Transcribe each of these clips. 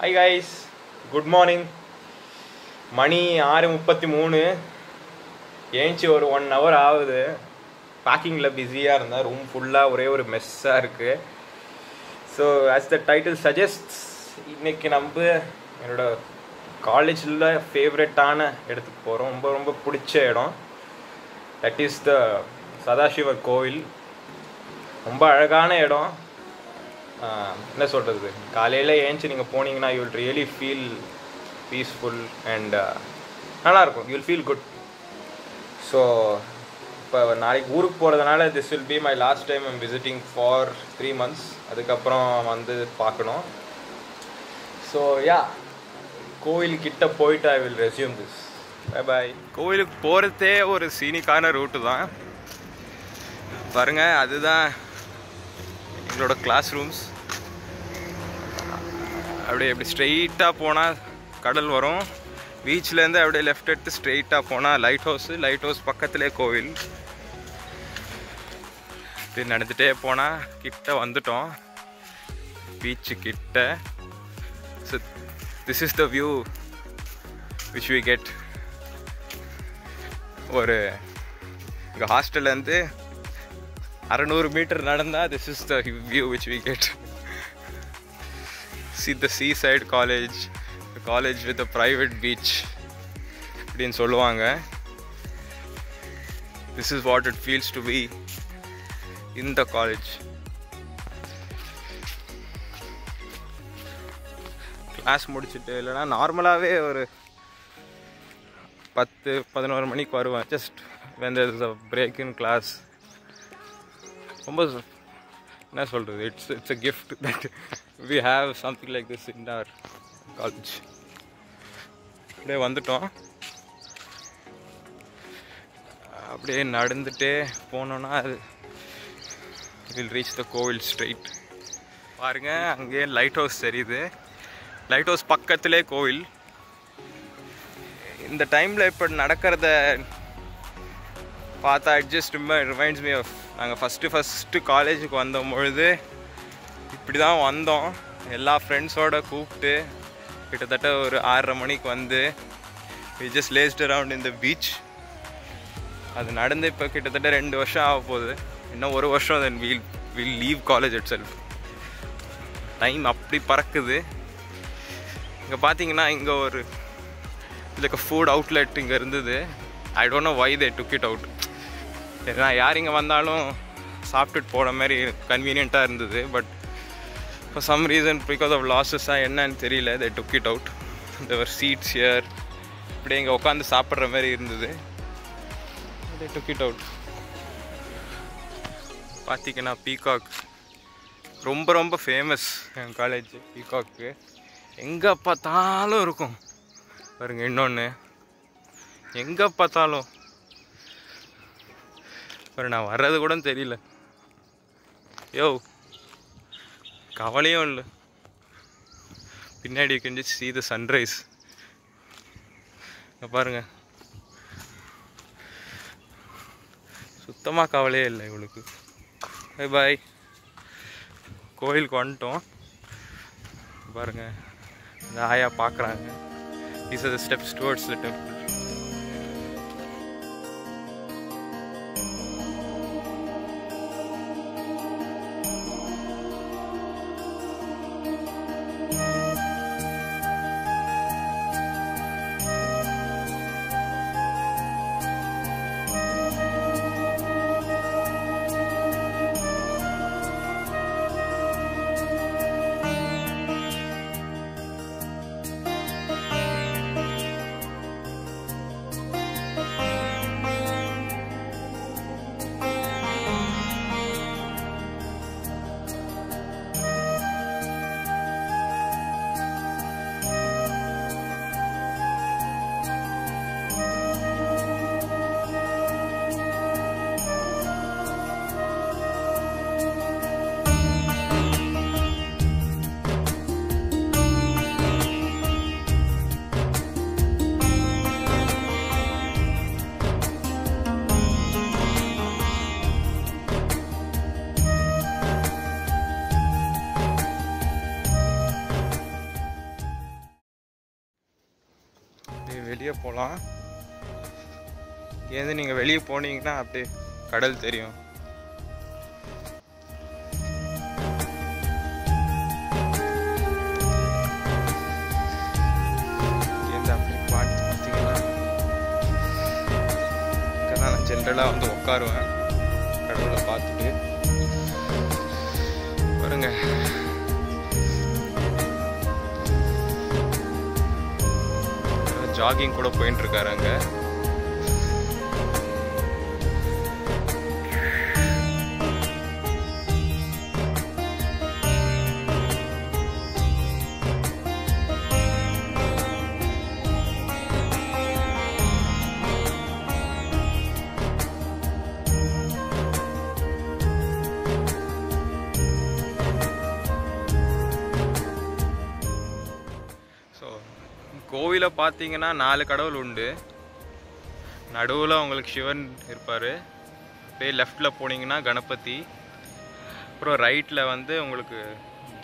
Hi guys, good morning. மணி 6:33. ஏஞ்சி ஒரு 1 hour ஆகுது. பேக்கிங்கில் பிஸியாக இருந்தேன். ரூம் ஃபுல்லாக ஒரே ஒரு மெஸ்ஸாக இருக்குது. So as the title suggest, இன்றைக்கி நம்ம என்னோட காலேஜில் ஃபேவரட்டான இடத்துக்கு போகிறோம். ரொம்ப ரொம்ப பிடிச்ச இடம். தட் இஸ் த சதாசிவர் கோவில். ரொம்ப அழகான இடம். என்ன சொல்கிறது, காலையில் ஏஞ்சி நீங்கள் போனீங்கன்னா you will really feel peaceful and நல்லாயிருக்கும். You will feel good. So இப்போ நாளைக்கு ஊருக்கு போகிறதுனால this will be my last time I'm visiting for 3 months. அதுக்கப்புறம் வந்து பார்க்கணும். ஸோ யா, கோவில்கிட்ட போயிட்டு I will resume this. Bye bye. கோவிலுக்கு போகிறதே ஒரு சீனிக்கான ரூட்டு தான் பாருங்கள். அதுதான் எங்களோட கிளாஸ் ரூம்ஸ். அப்படியே எப்படி ஸ்ட்ரெயிட்டாக போனால் கடல் வரும். பீச்லேருந்து அப்படியே லெஃப்ட் எடுத்து ஸ்ட்ரெயிட்டாக போனால் லைட் ஹவுஸு. லைட் ஹவுஸ் பக்கத்துலேயே கோவில். இப்படி நடந்துகிட்டே போனால் கிட்ட வந்துட்டோம், பீச்சு கிட்ட. So this is the view which we get. ஒரு எங்கள் ஹாஸ்டல்லேருந்து 600 மீட்டர் நடந்தால் this is the view which we get. See the seaside college, the college with a private beach அப்படின்னு சொல்லுவாங்க. This is what it feels to be in the college. Class முடிச்சுட்டு இல்லைனா நார்மலாகவே ஒரு 10-11 மணிக்கு வருவேன். Just when there is a break in class. ரொம்ப என்ன சொல்கிறது, it's a gift that we have something like this in our college. அப்படியே வந்துட்டோம். அப்படியே நடந்துகிட்டே போனோன்னா அது வில் ரீச் த கோவில் ஸ்ட்ரெயிட். பாருங்கள், அங்கேயே லைட் ஹவுஸ் தெரியுது. லைட் ஹவுஸ் பக்கத்துலேயே கோவில். இந்த டைமில் இப்போ நடக்கிறத பார்த்தா it just reminds me of நாங்கள் ஃபஸ்ட்டு காலேஜுக்கு வந்த பொழுது இப்படி தான் வந்தோம். எல்லா ஃப்ரெண்ட்ஸோடு கூப்பிட்டு கிட்டத்தட்ட ஒரு 6:30 மணிக்கு வந்து we just lazed around in the beach. அது நடந்து இப்போ கிட்டத்தட்ட 2 வருஷம் ஆக போகுது. இன்னும் 1 வருஷம் then we'll leave college itself. Time அப்படி பறக்குது. இங்கே பார்த்தீங்கன்னா இங்கே ஒரு லைக் ஃபுட் அவுட்லெட் இங்கே இருந்தது. I don't know why they took it out. ஏன்னா யார் இங்கே வந்தாலும் சாப்பிட்டுட்டு போகிற மாதிரி கன்வீனியண்ட்டாக இருந்தது. But for some reason because of losses என்னன்னு தெரியல, they took it out. There were seats here. இப்படி இங்கே உட்காந்து சாப்பிட்ற மாதிரி இருந்தது. they took it out. பார்த்திங்கன்னா பீகாக் ரொம்ப ரொம்ப ஃபேமஸ். என் காலேஜ் பீகாக்கு எங்கே பார்த்தாலும் இருக்கும் பாருங்க. இன்னொன்று எங்கே பார்த்தாலும் பாரு, நான் வர்றது கூட தெரியல. யோ கவலையும் இல்லை. பின்னாடி you can just see the sunrise. பாருங்க, சுத்தமாக கவலையே இல்லை இவளுக்கு. Bye bye. கோயிலுக்கு வந்துட்டோம். பாருங்க, இந்த ஆயா பார்க்குறாங்க. These are the steps towards the temple. வெளியே போகலாம். இங்கேருந்து நீங்கள் வெளியே போனீங்கன்னா அப்படியே கடல் தெரியும். இங்கேருந்து அப்படியே பார்த்தீங்கன்னா இங்கே தான் நான் ஜென்ரலாக வந்து உட்காருவேன் கடவுளை பார்த்துட்டு. பாருங்க, ஜாகிங் கூட போயிட்டு இருக்காரு அங்க. கோவிலை பார்த்தீங்கன்னா 4 கடவுள் உண்டு. நடுவில் உங்களுக்கு சிவன் இருப்பார். அப்படியே லெஃப்டில் போனீங்கன்னா கணபதி. அப்புறம் ரைட்டில் வந்து உங்களுக்கு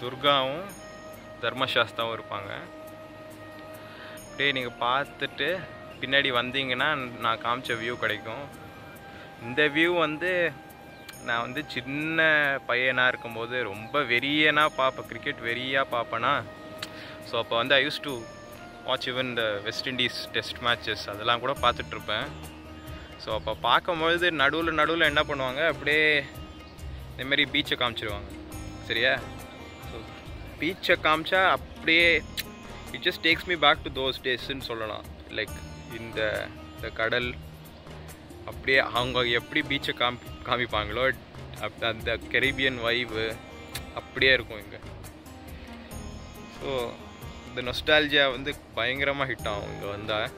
துர்காவும் தர்மசாஸ்தாவும் இருப்பாங்க. அப்படியே நீங்கள் பார்த்துட்டு பின்னாடி வந்தீங்கன்னா நான் காமிச்ச வியூ கிடைக்கும். இந்த வியூ வந்து நான் வந்து சின்ன பையனாக இருக்கும்போது ரொம்ப வெறியனாக பார்ப்பேன், கிரிக்கெட் வெறியாக பார்ப்பேன்னா. ஸோ அப்போ வந்து ஐ யூஸ் டு வாட்ச் ஈவன் இந்த வெஸ்ட் இண்டீஸ் டெஸ்ட் மேட்சஸ் அதெல்லாம் கூட பார்த்துட்ருப்பேன். ஸோ அப்போ பார்க்கும்பொழுது நடுவில் என்ன பண்ணுவாங்க, அப்படியே இந்தமாரி பீச்சை காமிச்சிருவாங்க. சரியா? ஸோ பீச்சை காமிச்சா அப்படியே it just takes me back to those டேஸ்ன்னு சொல்லலாம். லைக் இந்த கடல் அப்படியே அவங்க எப்படி பீச்சை காமிப்பாங்களோ அந்த கரீபியன் வைவு அப்படியே இருக்கும் இங்கே. ஸோ இந்த நொஸ்டால்ஜியா வந்து பயங்கரமாக ஹிட் ஆகும் இங்கே வந்தால்.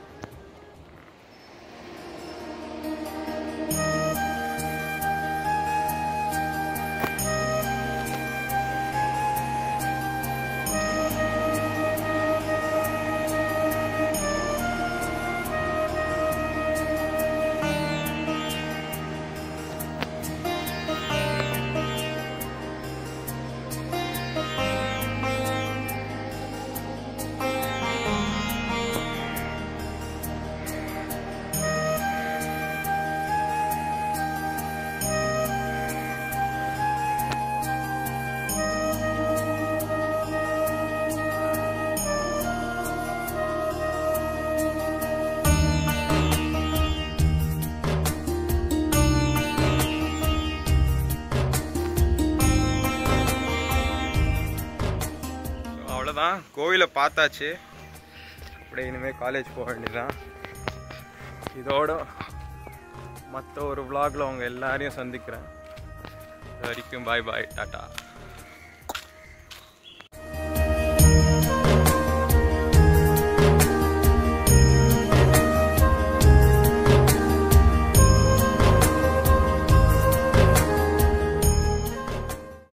அவ்வளோதான், கோவிலை பார்த்தாச்சு. அப்படியே இனிமேல் காலேஜ் போக வேண்டியதான். இதோட மற்ற ஒரு vlogல அவங்க எல்லாரையும் சந்திக்கிறேன். அது வரைக்கும் பாய் பாய், டாட்டா.